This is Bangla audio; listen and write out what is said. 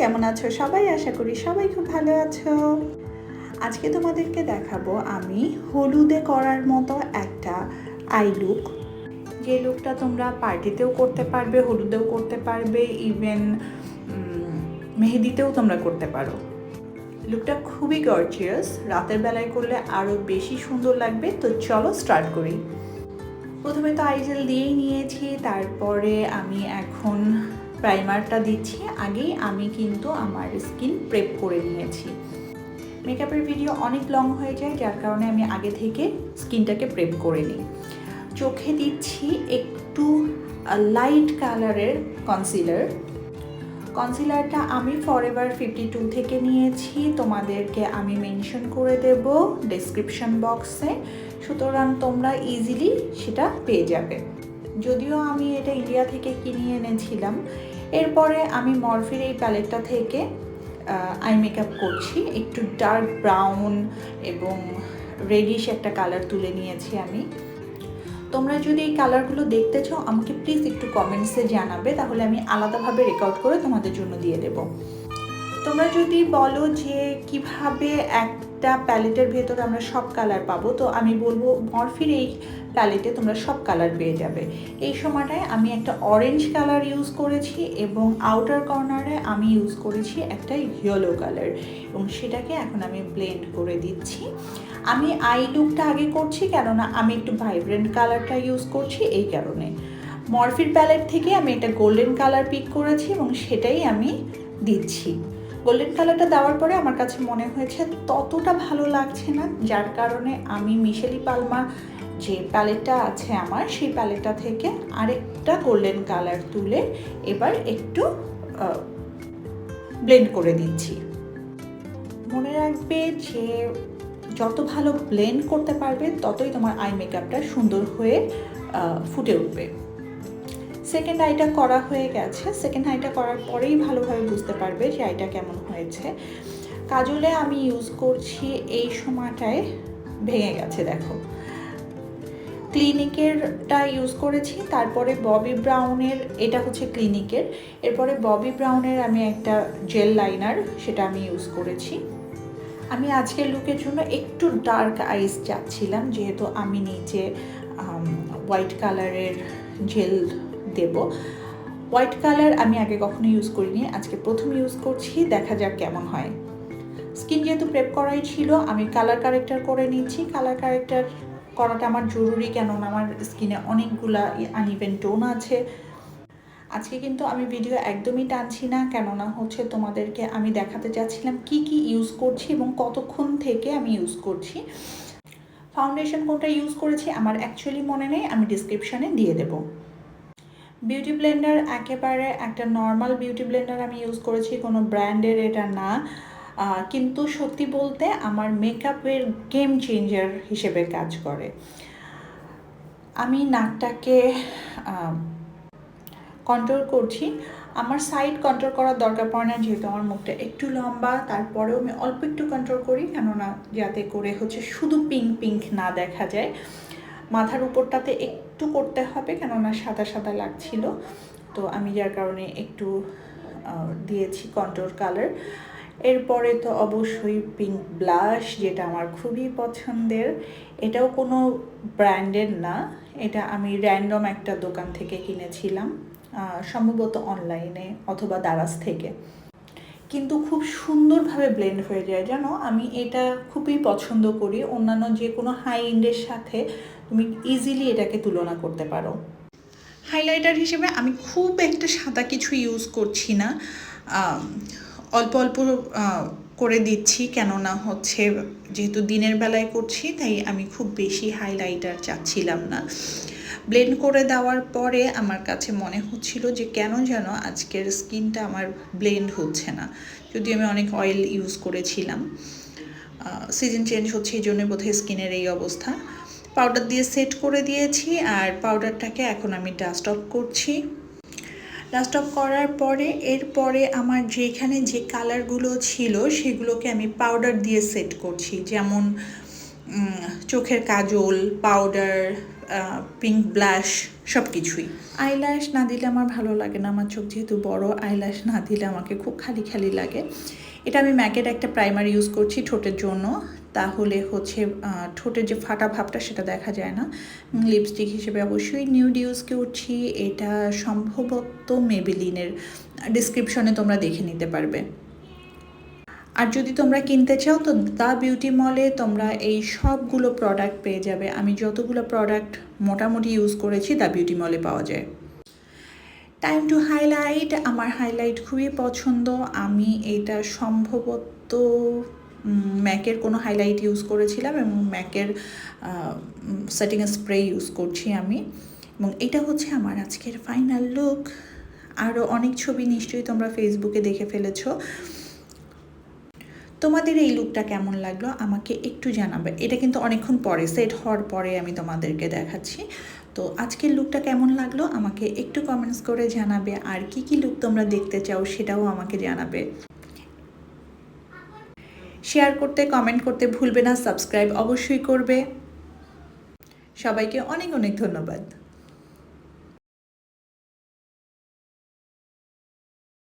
কেমন আছো সবাই? আশা করি সবাই খুব ভালো আছো। আজকে তোমাদেরকে দেখাবো আমি হলুদে করার মতো একটা আই লুক, যে লুকটা তোমরা পার্টিতেও করতে পারবে, হলুদেও করতে পারবে, ইভেন মেহেদিতেও তোমরা করতে পারো। লুকটা খুবই গর্জিয়াস, রাতের বেলায় করলে আরও বেশি সুন্দর লাগবে। তো চলো স্টার্ট করি। প্রথমে তো আইজেল দিয়েই নিয়েছি, তারপরে আমি এখন প্রাইমারটা দিচ্ছি। আগেই আমি কিন্তু আমার স্কিন প্রেপ করে নিয়েছি। মেকআপের ভিডিও অনেক লং হয়ে যায়, যার কারণে আমি আগে থেকে স্কিনটাকে প্রেপ করে নিই। চোখে দিচ্ছি একটু লাইট কালারের কনসিলারটা আমি ফরএভার 52 থেকে নিয়েছি, তোমাদেরকে আমি মেনশন করে দেব ডেসক্রিপশন বক্সে, সুতরাং তোমরা ইজিলি সেটা পেয়ে যাবে। যদিও আমি এটা ইন্ডিয়া থেকে কিনে এনেছিলাম। এরপরে আমি মরফির এই প্যালেটটা থেকে আই মেকআপ করছি। একটু ডার্ক ব্রাউন এবং রেডিশ একটা কালার তুলে নিয়েছি আমি। তোমরা যদি এই কালারগুলো দেখতে চাও আমাকে প্লিজ একটু কমেন্টসে জানাবে, তাহলে আমি আলাদাভাবে রেকর্ড করে তোমাদের জন্য দিয়ে দেব। তোমরা যদি বলো যে কিভাবে একটা প্যালেটের ভেতর আমরা সব কালার পাবো, তো আমি বলবো মরফির এই প্যালেটে তোমরা সব কালার পেয়ে যাবে। এই সময়টায় আমি একটা অরেঞ্জ কালার ইউজ করেছি এবং আউটার কর্নারে আমি ইউজ করেছি একটা ইয়েলো কালার, এবং সেটাকে এখন আমি ব্লেন্ড করে দিচ্ছি। আমি আই লুকটা আগে করছি, কেননা আমি একটু ভাইব্রেন্ট কালারটা ইউজ করছি এই কারণে। মরফির প্যালেট থেকে আমি একটা গোল্ডেন কালার পিক করেছি এবং সেটাই আমি দিচ্ছি। গোল্ডেন কালারটা দেওয়ার পরে আমার কাছে মনে হয়েছে ততটা ভালো লাগছে না, যার কারণে আমি মিশেলি পালমা যে প্যালেটটা আছে আমার, সেই প্যালেটটা থেকে আরেকটা গোল্ডেন কালার তুলে এবার একটু ব্লেন্ড করে দিচ্ছি। মনে রাখবে যে যত ভালো ব্লেন্ড করতে পারবে ততই তোমার আই মেকআপটা সুন্দর হয়ে ফুটে উঠবে। সেকেন্ড আইটা করা হয়ে গেছে। সেকেন্ড আইটা করার পরেই ভালোভাবে বুঝতে পারবে যে আইটা কেমন হয়েছে। কাজলে আমি ইউজ করছি এই সময়টায় ভেঙে গেছে, দেখো। ক্লিনিকেরটা ইউজ করেছি, তারপরে ববি ব্রাউনের, এটা হচ্ছে ক্লিনিকের। এরপরে ববি ব্রাউনের আমি একটা জেল লাইনার, সেটা আমি ইউজ করেছি। আমি আজকের লুকের জন্য একটু ডার্ক আইস চাচ্ছিলাম, যেহেতু আমি নিচে হোয়াইট কালারের জেল দেব। হোয়াইট কালার আমি আগে কখনো ইউজ করিনি, আজকে প্রথম ইউজ করছি, দেখা যাক কেমন হয়। স্কিন যেহেতু প্রেপ করাই ছিল, আমি কালার কারেক্টার করে নিচ্ছি। কালার কারেক্টার করাটা আমার জরুরি, কেননা আমার স্কিনে অনেকগুলা আনইভেন টোন আছে। আজকে কিন্তু আমি ভিডিও একদমই টানছি না, কেননা হচ্ছে তোমাদেরকে আমি দেখাতে চাচ্ছিলাম কি কি ইউজ করছি এবং কতক্ষণ থেকে আমি ইউজ করছি। ফাউন্ডেশন কোনটা ইউজ করেছি আমার অ্যাকচুয়ালি মনে নেই, আমি ডিসক্রিপশানে দিয়ে দেব। বিউটি ব্লেন্ডার একেবারে একটা নর্মাল বিউটি ব্লেন্ডার আমি ইউজ করেছি, কোনো ব্র্যান্ডের এটা না, কিন্তু সত্যি বলতে আমার মেকআপের গেম চেঞ্জার হিসেবে কাজ করে। আমি নাকটাকে কন্ট্রোল করছি। আমার সাইড কন্ট্রোল করার দরকার পড়ে না, যেহেতু আমার মুখটা একটু লম্বা, তারপরেও আমি অল্প একটু কন্ট্রোল করি, কেননা যাতে করে হচ্ছে শুধু পিঙ্ক পিঙ্ক না দেখা যায়। মাথার উপরটাতে একটু করতে হবে, কেননা সাদা সাদা লাগছিল, তো আমি যার কারণে একটু দিয়েছি কন্ট্রোল কালার। এরপরে তো অবশ্যই পিঙ্ক ব্লাশ, যেটা আমার খুবই পছন্দের। এটাও কোনো ব্র্যান্ডের না, এটা আমি র্যান্ডম একটা দোকান থেকে কিনেছিলাম, সম্ভবত অনলাইনে অথবা দারাজ থেকে, কিন্তু খুব সুন্দরভাবে ব্লেন্ড হয়ে যায় জানো। আমি এটা খুবই পছন্দ করি, অন্যান্য যে কোনো হাই এন্ডের সাথে তুমি ইজিলি এটাকে তুলনা করতে পারো। হাইলাইটার হিসেবে আমি খুব একটা সাদা কিছু ইউজ করছি না, অল্প অল্প করে দিচ্ছি, কেননা হচ্ছে যেহেতু দিনের বেলায় করছি, তাই আমি খুব বেশি হাইলাইটার চাচ্ছিলাম না। ব্লেন্ড করে দেওয়ার পরে আমার কাছে মনে হচ্ছিল যে কেন যেন আজকের স্কিনটা আমার ব্লেন্ড হচ্ছে না, যদিও আমি অনেক অয়েল ইউজ করেছিলাম। সিজন চেঞ্জ হচ্ছে, এই জন্যই বোধহয় স্কিনের এই অবস্থা। পাউডার দিয়ে সেট করে দিয়েছি, আর পাউডারটাকে এখন আমি ডাস্ট অফ করছি। ডাস্ট অফ করার পরে এরপরে আমার যেখানে যে কালারগুলো ছিল সেগুলোকে আমি পাউডার দিয়ে সেট করছি, যেমন চোখের কাজল পাউডার, পিঙ্ক ব্লাশ সব কিছুই। আইল্যাশ না দিলে আমার ভালো লাগে না, আমার চোখ যেহেতু বড়, আইল্যাশ না দিলে আমাকে খুব খালি খালি লাগে। এটা আমি ম্যাকের একটা প্রাইমার ইউজ করছি ঠোঁটের জন্য, তাহলে হচ্ছে ঠোঁটের যে ফাটা ভাবটা সেটা দেখা যায় না। লিপস্টিক হিসেবে অবশ্যই নিউড ইউজ করছি, এটা সম্ভবত মেবেলিনের, ডিসক্রিপশনে তোমরা দেখে নিতে পারবে। আর যদি তোমরা কিনতে চাও তো দ্য বিউটি মলে তোমরা এই সবগুলো প্রোডাক্ট পেয়ে যাবে। আমি যতগুলো প্রোডাক্ট মোটামুটি ইউজ করেছি দ্য বিউটি মলে পাওয়া যায়। টাইম টু হাইলাইট, আমার হাইলাইট খুবই পছন্দ। আমি এটা সম্ভবত ম্যাকের কোনো হাইলাইট ইউজ করেছিলাম এবং ম্যাকের সেটিং স্প্রে ইউজ করছি আমি, এবং এটা হচ্ছে আমার আজকের ফাইনাল লুক। আরও অনেক ছবি নিশ্চয়ই তোমরা ফেসবুকে দেখে ফেলেছো। তোমাদের এই লুকটা কেমন লাগলো আমাকে একটু জানাবে। এটা কিন্তু অনেকক্ষণ পরে, সেট হওয়ার পরে আমি তোমাদেরকে দেখাচ্ছি। তো আজকের লুকটা কেমন লাগলো আমাকে একটু কমেন্টস করে জানাবে, আর কি কি লুক তোমরা দেখতে চাও সেটাও আমাকে জানাবে। শেয়ার করতে, কমেন্ট করতে ভুলবে না, সাবস্ক্রাইব অবশ্যই করবে। সবাইকে অনেক অনেক ধন্যবাদ।